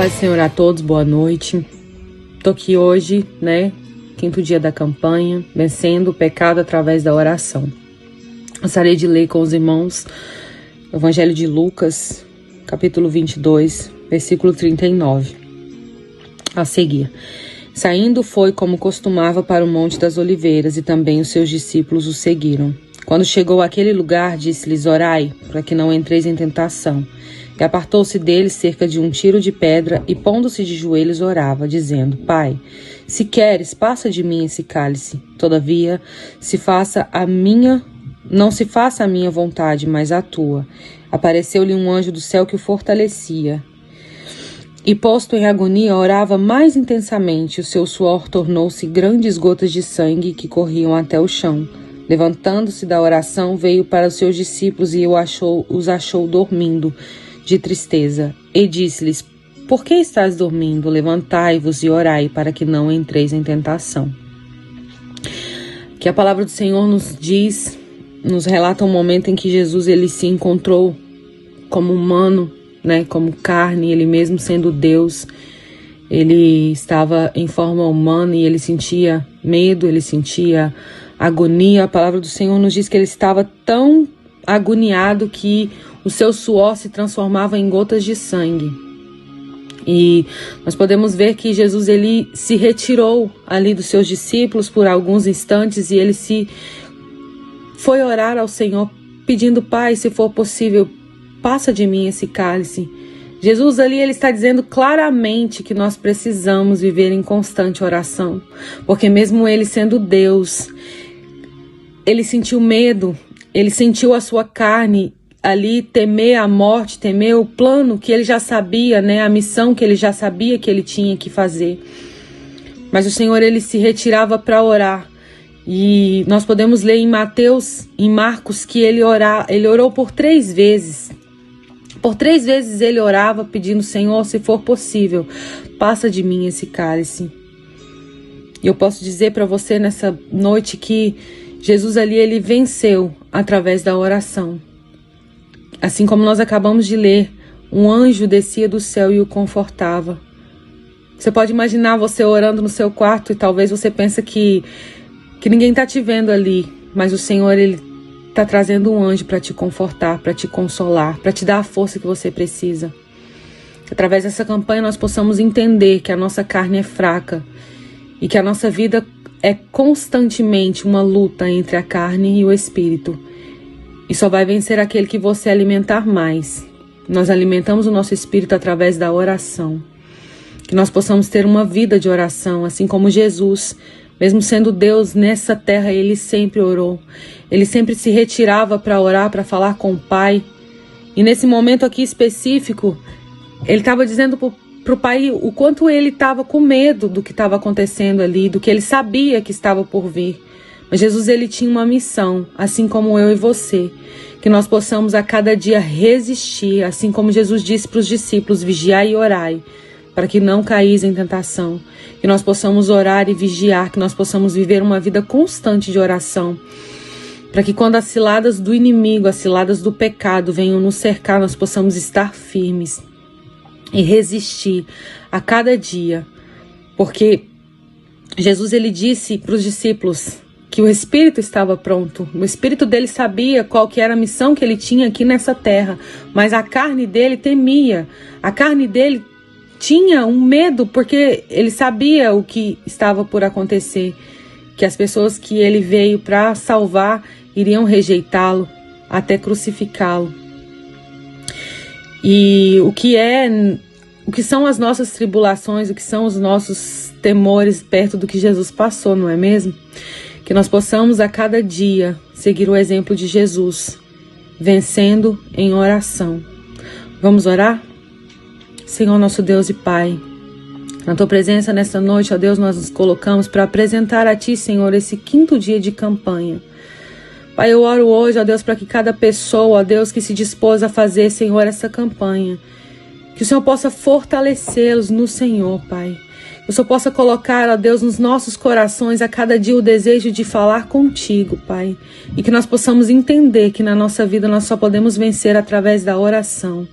Paz do Senhor a todos, boa noite. Tô aqui hoje, quinto dia da campanha, vencendo o pecado através da oração. Gostaria de ler com os irmãos o Evangelho de Lucas, capítulo 22, versículo 39. A seguir. Saindo foi como costumava para o Monte das Oliveiras, e também os seus discípulos o seguiram. Quando chegou àquele lugar, disse-lhes: Orai, para que não entreis em tentação. E apartou-se deles cerca de um tiro de pedra, e pondo-se de joelhos orava, dizendo: Pai, se queres, passa de mim esse cálice. Todavia, não se faça a minha vontade, mas a tua. Apareceu-lhe um anjo do céu que o fortalecia. E posto em agonia, orava mais intensamente. O seu suor tornou-se grandes gotas de sangue que corriam até o chão. Levantando-se da oração, veio para os seus discípulos e os achou dormindo de tristeza. E disse-lhes: Por que estáis dormindo? Levantai-vos e orai, para que não entreis em tentação. Que a palavra do Senhor nos relata um momento em que Jesus ele se encontrou como humano, como carne, ele mesmo sendo Deus. Ele estava em forma humana e ele sentia medo, ele sentia agonia. A palavra do Senhor nos diz que ele estava tão agoniado que o seu suor se transformava em gotas de sangue. E nós podemos ver que Jesus ele se retirou ali dos seus discípulos por alguns instantes e ele foi orar ao Senhor pedindo: Pai, se for possível, passa de mim esse cálice. Jesus ali ele está dizendo claramente que nós precisamos viver em constante oração, porque mesmo ele sendo Deus, ele sentiu medo, ele sentiu a sua carne ali temer a morte, temer o plano que ele já sabia, a missão que ele já sabia que ele tinha que fazer. Mas o Senhor ele se retirava para orar. E nós podemos ler em Mateus, em Marcos, que ele orou por 3 vezes. Por 3 vezes ele orava pedindo: Senhor, se for possível, passa de mim esse cálice. E eu posso dizer para você nessa noite que Jesus ali ele venceu através da oração. Assim como nós acabamos de ler, um anjo descia do céu e o confortava. Você pode imaginar você orando no seu quarto e talvez você pense que ninguém está te vendo ali, mas o Senhor ele está trazendo um anjo para te confortar, para te consolar, para te dar a força que você precisa. Através dessa campanha nós possamos entender que a nossa carne é fraca e que a nossa vida é constantemente uma luta entre a carne e o espírito. E só vai vencer aquele que você alimentar mais. Nós alimentamos o nosso espírito através da oração. Que nós possamos ter uma vida de oração, assim como Jesus, mesmo sendo Deus nessa terra, ele sempre orou. Ele sempre se retirava para orar, para falar com o Pai. E nesse momento aqui específico, ele estava dizendo para o Pai o quanto ele estava com medo do que estava acontecendo ali, do que ele sabia que estava por vir. Mas Jesus ele tinha uma missão, assim como eu e você, que nós possamos a cada dia resistir, assim como Jesus disse para os discípulos: vigiai e orai, para que não caís em tentação. Que nós possamos orar e vigiar, que nós possamos viver uma vida constante de oração, para que quando as ciladas do inimigo, as ciladas do pecado venham nos cercar, nós possamos estar firmes e resistir a cada dia. Porque Jesus ele disse para os discípulos que o Espírito estava pronto. O Espírito dele sabia qual que era a missão que ele tinha aqui nessa terra, mas a carne dele temia. A carne dele tinha um medo, porque ele sabia o que estava por acontecer, que as pessoas que ele veio para salvar iriam rejeitá-lo, até crucificá-lo. E o que são as nossas tribulações, o que são os nossos temores perto do que Jesus passou, não é mesmo? Que nós possamos a cada dia seguir o exemplo de Jesus, vencendo em oração. Vamos orar? Senhor nosso Deus e Pai, na Tua presença nesta noite, ó Deus, nós nos colocamos para apresentar a Ti, Senhor, esse 5º dia de campanha. Pai, eu oro hoje, ó Deus, para que cada pessoa, ó Deus, que se dispôs a fazer, Senhor, essa campanha, que o Senhor possa fortalecê-los no Senhor, Pai. Que o Senhor possa colocar, ó Deus, nos nossos corações a cada dia o desejo de falar contigo, Pai. E que nós possamos entender que na nossa vida nós só podemos vencer através da oração.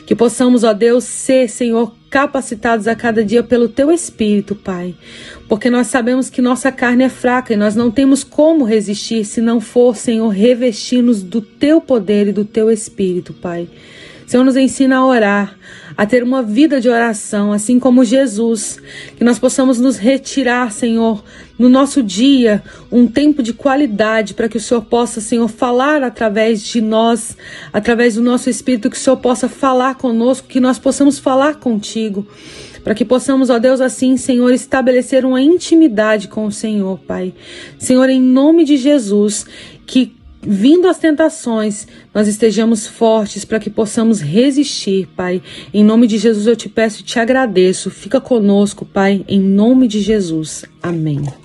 Que possamos, ó Deus, ser, Senhor, capacitados a cada dia pelo Teu Espírito, Pai. Porque nós sabemos que nossa carne é fraca e nós não temos como resistir se não for, Senhor, revestir-nos do Teu poder e do Teu Espírito, Pai. Senhor, nos ensina a orar, a ter uma vida de oração, assim como Jesus. Que nós possamos nos retirar, Senhor, no nosso dia, um tempo de qualidade para que o Senhor possa, Senhor, falar através de nós, através do nosso Espírito, que o Senhor possa falar conosco, que nós possamos falar contigo. Para que possamos, ó Deus, assim, Senhor, estabelecer uma intimidade com o Senhor, Pai. Senhor, em nome de Jesus, que vindo as tentações, nós estejamos fortes para que possamos resistir, Pai. Em nome de Jesus eu te peço e te agradeço. Fica conosco, Pai, em nome de Jesus. Amém.